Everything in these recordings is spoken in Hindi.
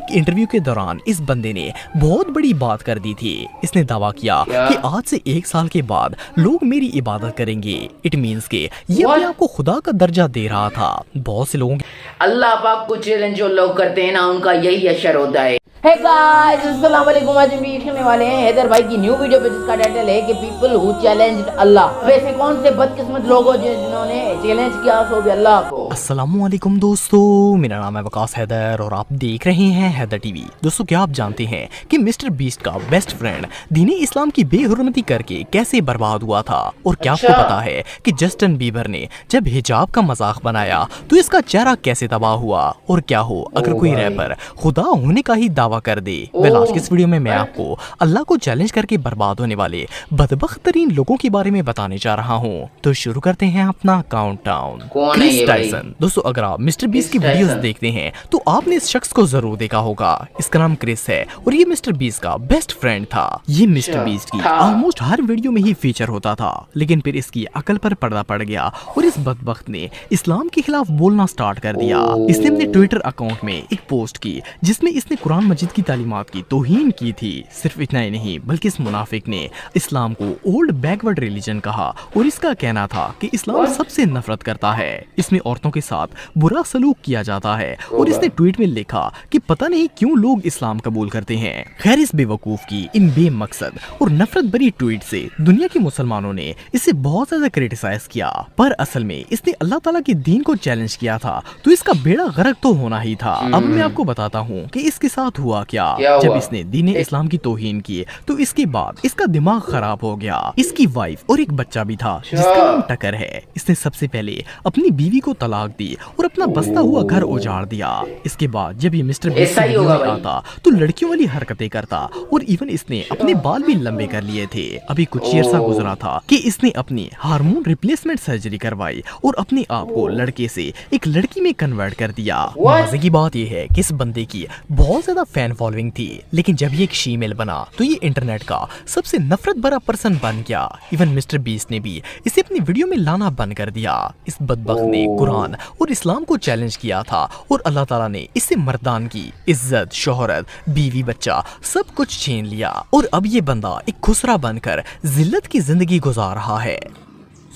एक इंटरव्यू के दौरान इस बंदे ने बहुत बड़ी बात कर दी थी। इसने दावा किया कि आज से 1 साल के बाद लोग मेरी इबादत करेंगे। इट मीन्स के ये अपने आप को खुदा का दर्जा दे रहा था। बहुत से लोगों अल्लाह पाक को चैलेंज जो लोग करते हैं ना, उनका यही अशर होता है। हे गाइस, अस्सलाम वालेकुम। आज हम देखने वाले हैं हैदर भाई की न्यू वीडियो पे, जिसका टाइटल है कि पीपल हु चैलेंज्ड अल्लाह। वैसे कौन से बदकिस्मत लोग हो जिन्होंने चैलेंज किया सो भी अल्लाह को। अस्सलाम वालेकुम दोस्तों, मेरा नाम है वकास हैदर और आप देख रहे हैं हैदर टीवी। दोस्तों, क्या आप जानते हैं कि मिस्टर बीस्ट का बेस्ट फ्रेंड दीन इस्लाम की बेहुरमती करके कैसे बर्बाद हुआ था? और क्या आपको पता है कि जस्टिन बीबर ने जब हिजाब का मजाक बनाया तो इसका चेहरा कैसे तबाह हुआ? और क्या हो अगर कोई रैपर खुदा होने का ही दावा कर दे? आज की इस वीडियो में मैं आपको अल्लाह को चैलेंज करके बर्बाद होने वाले बदबख्त तरीन लोगों के बारे में बताने जा रहा हूँ। तो शुरू करते हैं अपना काउंटडाउन। Chris Tyson. दोस्तों, अगर आप मिस्टर बीस्ट की वीडियोस देखते हैं तो आपने इस शख्स को जरूर देखा होगा। इसका नाम क्रिस है और ये मिस्टर बीस्ट का बेस्ट फ्रेंड था। ये मिस्टर बीस्ट की ऑलमोस्ट हर वीडियो में ही फीचर होता था, लेकिन फिर इसकी अकल पर पर्दा पड़ गया और इस बदबख्त ने इस्लाम के खिलाफ बोलना स्टार्ट कर दिया। इसने अपने ट्विटर अकाउंट में एक पोस्ट की जिसमें इसने कुरान मजीद की तालीमात की तौहीन की थी। सिर्फ इतना ही नहीं, बल्कि इस मुनाफिक ने इस्लाम को ओल्ड बैकवर्ड रिलीजन कहा और इसका कहना था कि इस्लाम सबसे नफरत करता है, इसमें औरतों के साथ बुरा सलूक किया जाता है। और इसने ट्वीट में लिखा कि पता नहीं क्यों लोग इस्लाम कबूल करते हैं। खैर, इस बेवकूफ की इन बेमकसद और नफरत भरी ट्वीट से दुनिया के मुसलमानों ने इसे बहुत ज्यादा क्रिटिसाइज किया, पर असल में इसने अल्लाह ताला के दीन को चैलेंज किया था, तो इसका बेड़ा गर्क तो होना ही था। अब मैं आपको बताता हूँ कि इसके साथ हुआ क्या। जब इसने दीन इस्लाम की तौहीन की तो इसके बाद इसका दिमाग खराब हो गया। इसकी वाइफ और एक बच्चा भी था जिसका नाम टकर है। इसने सबसे पहले अपनी बीवी को तलाक दी और अपना बसता हुआ घर उजाड़ दिया। इसके बाद जब ये मिस्टर बीस्ट की वीडियो में आता तो लड़कियों वाली हरकतें करता और इवन इसने अपने बाल भी लंबे कर लिए थे। अभी कुछ ही अर्सा गुजरा था कि इसने अपनी हार्मोन रिप्लेसमेंट सर्जरी करवाई और अपने आप को लड़के से एक लड़की में कन्वर्ट कर दिया। मजे की बात यह है कि इस बंदे की बहुत ज्यादा फैन फॉलोइंग थी, लेकिन जब ये एक शीमेल बना तो ये इंटरनेट का सबसे नफरत भरा पर्सन बन गया। इवन मिस्टर बीस्ट ने भी इसे अपनी वीडियो में लाना बंद कर दिया। इस बदबख्त ने कुरान और इस्लाम को चैलेंज किया था और अल्लाह ताला ने इससे मर्दान की इज्जत, शोहरत, बीवी, बच्चा सब कुछ छीन लिया और अब ये बंदा एक खुसरा बनकर जिल्लत की जिंदगी गुजार रहा है।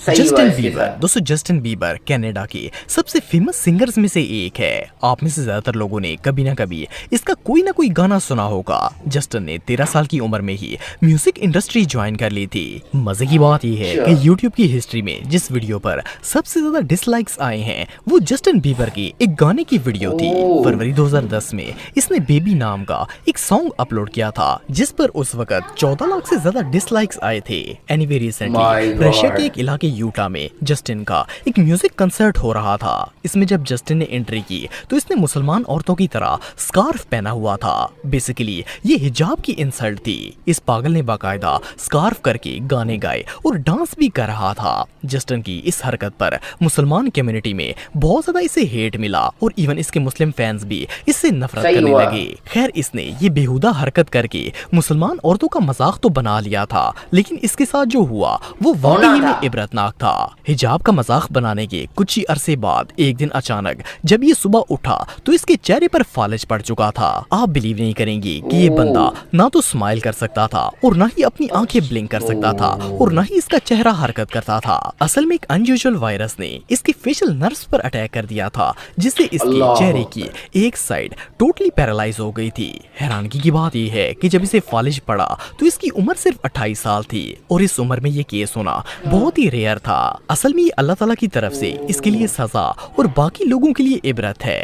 Justin Bieber. दोस्तों, जस्टिन बीबर कनाडा के सबसे फेमस सिंगर्स में से एक है। आप में से ज्यादातर लोगों ने कभी ना कभी इसका कोई ना कोई गाना सुना होगा। जस्टिन ने 13 साल की उम्र में ही म्यूजिक इंडस्ट्री ज्वाइन कर ली थी। मजे की बात यह है कि यूट्यूब की हिस्ट्री में जिस वीडियो पर सबसे ज्यादा डिसलाइक्स आए हैं वो जस्टिन बीबर की एक गाने की वीडियो थी। फरवरी 2010 में इसने बेबी नाम का एक सॉन्ग अपलोड किया था जिस पर उस वक्त 14 लाख से ज्यादा डिसलाइक्स आए थे। एनीवे, रिसेंटली रशिया के एक इलाके यूटा में जस्टिन का एक म्यूजिक कंसर्ट हो रहा था। इसमें जब जस्टिन ने एंट्री की तो इसने मुसलमान औरतों की तरह स्कार्फ पहना हुआ था। बेसिकली ये हिजाब की इंसल्ट थी। इस पागल ने बाकायदा स्कार्फ करके गाने गाए और डांस भी कर रहा था। जस्टिन की इस हरकत पर मुसलमान कम्युनिटी में बहुत ज्यादा इसे हेट मिला और इवन इसके मुस्लिम फैंस भी इससे नफरत करने लगे। खैर, इसने ये बेहुदा हरकत करके मुसलमान औरतों का मजाक तो बना लिया था, लेकिन इसके साथ जो हुआ वो वाकई में इबरतनाक था। हिजाब का मजाक बनाने के कुछ ही अरसे बाद एक दिन अचानक जब ये सुबह उठा तो इसके चेहरे पर फालिज पड़ चुका था। आप बिलीव नहीं करेंगे कि ये बंदा ना तो स्माइल कर सकता था और ना ही अपनी आंखें ब्लिंक कर सकता था और ना ही इसका चेहरा हरकत करता था। असल में एक अनयूजुअल वायरस ने इसके फेशियल नर्व्स पर अटैक कर दिया था, जिससे इसके चेहरे की एक साइड टोटली पैरालाइज हो गई थी। हैरानगी की बात यह है कि जब इसे फालिज पड़ा तो इसकी उम्र सिर्फ 28 साल थी और इस उम्र में ये केस होना बहुत ही रेयर था। असल में ये अल्लाह ताला की तरफ से इसके लिए सजा और बाकी लोगों के लिए इबरत है।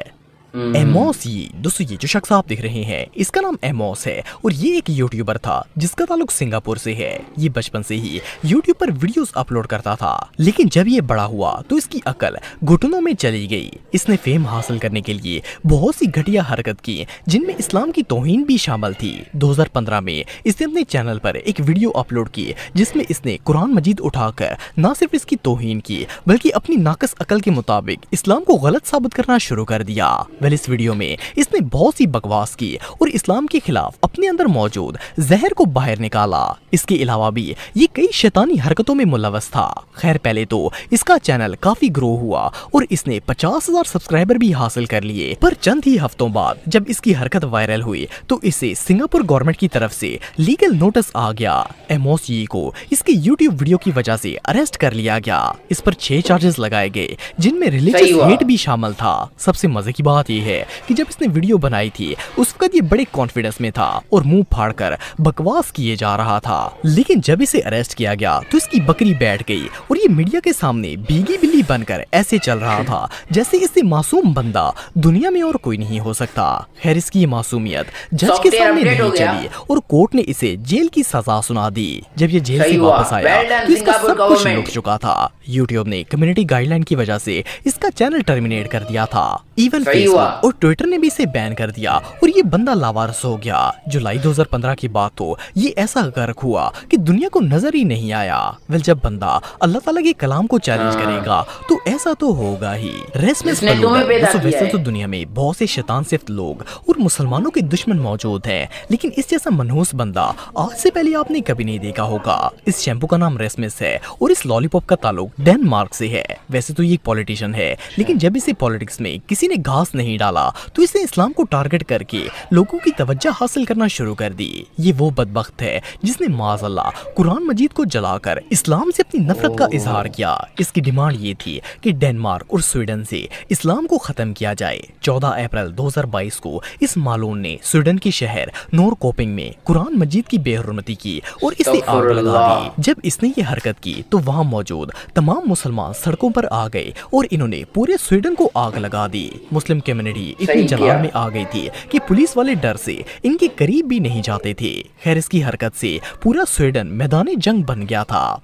एमोस। ये दोस्तों, ये जो शख्स आप देख रहे हैं इसका नाम एमोस है और ये एक यूट्यूबर था जिसका ताल्लुक सिंगापुर से है। ये बचपन से ही यूट्यूब पर वीडियोस अपलोड करता था, लेकिन जब ये बड़ा हुआ तो इसकी अकल घुटनों में चली गई। इसने फेम हासिल करने के लिए बहुत सी घटिया हरकत की जिनमें इस्लाम की तौहीन भी शामिल थी। 2015 में इसने अपने चैनल पर एक वीडियो अपलोड की जिसमें इसने कुरान मजीद उठाकर न सिर्फ इसकी तौहीन की बल्कि अपनी नाकस अकल के मुताबिक इस्लाम को गलत साबित करना शुरू कर दिया। वेल इस वीडियो में इसने बहुत सी बकवास की और इस्लाम के खिलाफ अपने अंदर मौजूद जहर को बाहर निकाला। इसके अलावा भी ये कई शैतानी हरकतों में मुलव्वस था। खैर पहले तो इसका चैनल काफी ग्रो हुआ और इसने 50,000 सब्सक्राइबर भी हासिल कर लिए, पर चंद ही हफ्तों बाद जब इसकी हरकत वायरल हुई तो इसे सिंगापुर गवर्नमेंट की तरफ से लीगल नोटिस आ गया। एमोस यी को इसके यूट्यूब वीडियो की वजह से अरेस्ट कर लिया गया। इस पर 6 चार्जेस लगाए गए जिनमें रिलीजियस हेट भी शामिल था। सबसे मजे की बात यह है कि जब इसने वीडियो बनाई थी उस वक्त ये बड़े कॉन्फिडेंस में था और मुंह फाड़कर बकवास किए जा रहा था, लेकिन जब इसे अरेस्ट किया गया तो इसकी बकरी बैठ गई और ये मीडिया के सामने भीगी बिल्ली बनकर ऐसे चल रहा था जैसे इससे मासूम बंदा दुनिया में और कोई नहीं हो सकता। खैर इसकी ये मासूमियत जज के सामने नहीं चली और कोर्ट ने इसे जेल की सजा सुना दी। जब ये जेल से वापस आया तो इसका सब कुछ लुट चुका था। यूट्यूब ने कम्युनिटी गाइडलाइन की वजह से इसका चैनल टर्मिनेट कर दिया था। इवन फेसबुक और ट्विटर ने भी इसे बैन कर दिया और ये बंदा लावारिस हो गया। जुलाई 2015 की बात तो ये ऐसा गर्क हुआ कि दुनिया को नजर ही नहीं आया। वेल जब बंदा अल्लाह ताला के कलाम को चैलेंज करेगा तो ऐसा तो होगा ही। वैसे तो दुनिया में बहुत से शैतान सिफ्त लोग और मुसलमानों के दुश्मन मौजूद हैं, लेकिन इस जैसा मनहूस बंदा आज से पहले आपने कभी नहीं देखा होगा। इस शैम्पू का नाम रेस्मिस है और इस लॉलीपॉप का ताल्लुक डेनमार्क से है। वैसे तो ये एक पॉलिटिशियन है, लेकिन जब इसे पॉलिटिक्स में किसी ने घास नहीं डाला तो इसने इस्लाम को टारगेट करके लोगों की तवज्जो हासिल करना शुरू कर दी। ये वो बदबख्त है जिसने माज़अल्लाह कुरान मजीद को जलाकर इस्लाम से अपनी नफरत का इजहार किया। इसकी डिमांड ये थी कि डेनमार्क और स्वीडन से इस्लाम को खत्म किया जाए। 14 अप्रैल 2022 को इस मालून ने स्वीडन के शहर नोरकोपिंग में कुरान मजीद की बेहुरमती की और इसे आग लगा दी। जब इसने ये हरकत की तो वहाँ मौजूद तमाम मुसलमान सड़कों पर आ गए और इन्होंने पूरे स्वीडन को आग लगा दी। मुस्लिम कम्युनिटी इतनी जलाल में आ गई थी कि पुलिस वाले डर से इनके करीब भी नहीं जाते थे। खैर इसकी हरकत से पूरा स्वीडन मैदान जंग बन गया था।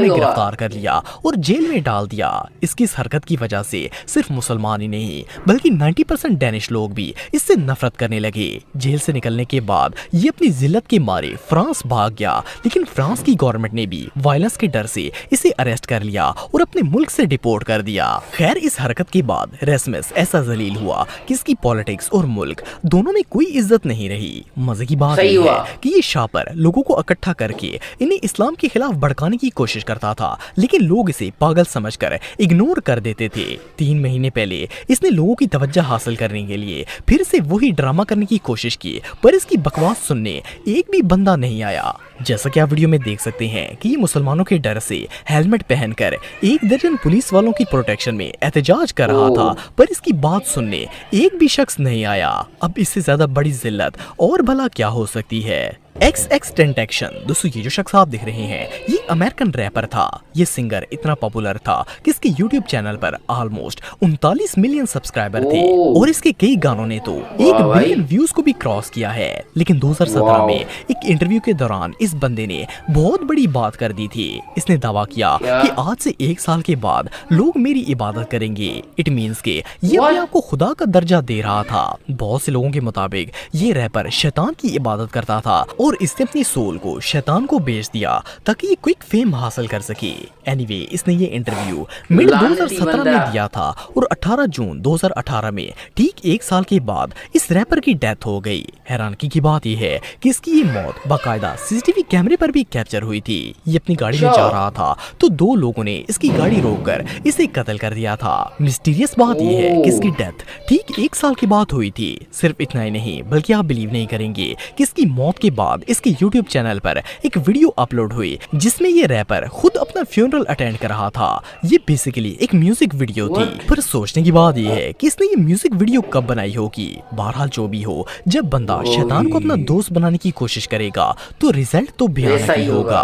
गिरफ्तार कर लिया और जेल में डाल दिया। इसकी इस हरकत की वजह से सिर्फ मुसलमान ही नहीं बल्कि 90% डेनिश लोग भी इससे नफरत करने लगे। जेल से निकलने के बाद ये अपनी जिल्लत के मारे फ्रांस भाग गया, लेकिन फ्रांस की गवर्नमेंट ने भी वायलेंस के डर से इसे अरेस्ट कर लिया और अपने मुल्क से डिपोर्ट कर दिया। खैर इस हरकत के बाद रेस्मिस ऐसा जलील हुआ कि इसकी पॉलिटिक्स और मुल्क दोनों में कोई इज्जत नहीं रही। मजे की बात यह है कि ये शापर लोगों को इकट्ठा करके इन्हें इस्लाम के खिलाफ भड़काने की कोशिश करता था, लेकिन लोग इसे पागल समझकर इग्नोर कर देते थे। 3 महीने पहले इसने लोगों की तवज्जो हासिल करने के लिए फिर से वही ड्रामा करने की कोशिश की, पर इसकी बकवास सुनने एक भी बंदा नहीं आया। जैसा कि आप वीडियो में देख सकते हैं कि ये मुसलमानों के डर से हेलमेट पहनकर 1 दर्जन पुलिस वालों की प्रोटेक्शन में एहतजाज कर रहा था, पर इसकी बात सुनने एक भी शख्स नहीं आया। अब इससे ज्यादा बड़ी जिल्लत और भला क्या हो सकती है। XXXTentacion दोस्तों ये जो शख्स आप देख रहे हैं ये अमेरिकन रैपर था। ये सिंगर इतना पॉपुलर था कि इसके यूट्यूब चैनल पर ऑलमोस्ट 39 मिलियन सब्सक्राइबर थे और इसके कई गानों ने तो 1 बिलियन व्यूज को भी क्रॉस किया है। लेकिन 2017 में एक इंटरव्यू के दौरान इस बंदे ने बहुत बड़ी बात कर दी थी। इसने दावा किया कि आज से 1 साल के बाद लोग मेरी इबादत करेंगे। इट मीन्स के ये अपने आप को खुदा का दर्जा दे रहा था। बहुत से लोगों के मुताबिक ये रैपर शैतान की इबादत करता था और इसने अपनी सोल को शैतान को बेच दिया ताकि ये क्विक फेम हासिल कर सके। एनीवे इसने ये इंटरव्यू मिड 2017 में दिया था और 18 जून 2018 में ठीक 1 साल के बाद इस रैपर की डेथ हो गई। हैरानगी की बात यह है कि इसकी ये मौत बाकायदा सीसीटीवी कैमरे पर भी कैप्चर हुई थी। ये अपनी गाड़ी में जा रहा था तो 2 लोगों ने इसकी गाड़ी रोककर इसे कत्ल कर दिया था। मिस्टीरियस बात यह है कि इसकी डेथ ठीक 1 साल के बाद हुई थी। सिर्फ इतना ही नहीं बल्कि आप बिलीव नहीं करेंगे कि इसकी मौत के बाद इसके YouTube चैनल पर एक वीडियो अपलोड हुई जिसमें ये रैपर खुद अपना फ्यूनरल अटेंड कर रहा था। ये बेसिकली एक म्यूजिक वीडियो थी, पर सोचने की बात यह है कि इसने ये म्यूजिक वीडियो कब बनाई होगी। बहरहाल जो भी हो, जब बंदा शैतान को अपना दोस्त बनाने की कोशिश करेगा तो रिजल्ट तो भयानक ही होगा।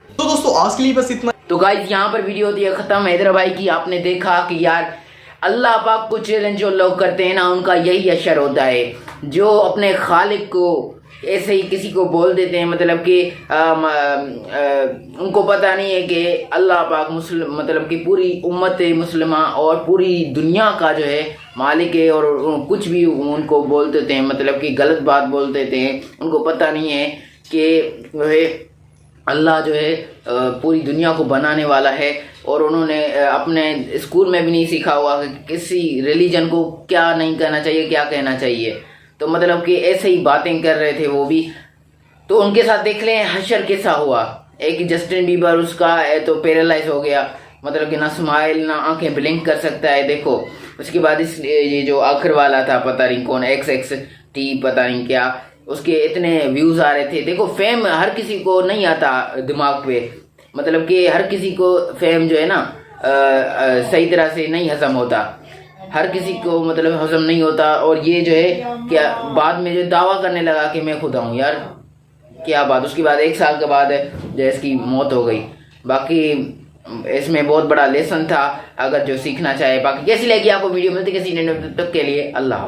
तो दोस्तों आज के लिए बस इतना। तो गाइस यहाँ पर वीडियो होती है खत्म। हैदर भाई की आपने देखा कि यार अल्लाह पाक को चैलेंज जो लोग करते हैं ना उनका यही असर होता है। जो अपने खालिक को ऐसे ही किसी को बोल देते हैं, मतलब कि उनको पता नहीं है कि अल्लाह पाक मतलब कि पूरी उम्मत मुस्लिमा और पूरी दुनिया का जो है मालिक है, और कुछ भी उनको बोल देते हैं, मतलब कि गलत बात बोल देते हैं। उनको पता नहीं है कि वह अल्लाह जो है पूरी दुनिया को बनाने वाला है, और उन्होंने अपने स्कूल में भी नहीं सीखा हुआ कि किसी रिलीजन को क्या नहीं कहना चाहिए, क्या कहना चाहिए। तो मतलब कि ऐसे ही बातें कर रहे थे वो भी। तो उनके साथ देख लें हशर कैसा हुआ। एक जस्टिन बीबर, उसका तो पैरालाइज हो गया, मतलब कि ना स्माइल ना आंखें ब्लिंक कर सकता है, देखो। उसके बाद इस ये जो आखिर वाला था, पता नहीं कौन, XXT पता नहीं क्या, उसके इतने व्यूज आ रहे थे। देखो फेम हर किसी को नहीं आता दिमाग पे, मतलब कि हर किसी को फेम जो है ना सही तरह से नहीं हजम होता, हर किसी को मतलब हजम नहीं होता। और ये जो है क्या बाद में जो दावा करने लगा कि मैं खुदा हूँ, यार क्या बात। उसके बाद 1 साल के बाद जो इसकी मौत हो गई। बाकी इसमें बहुत बड़ा लेसन था, अगर जो सीखना चाहे। बाकी कैसी लगी आपको वीडियो, मिलती किसी नए टॉपिक के लिए। अल्लाह।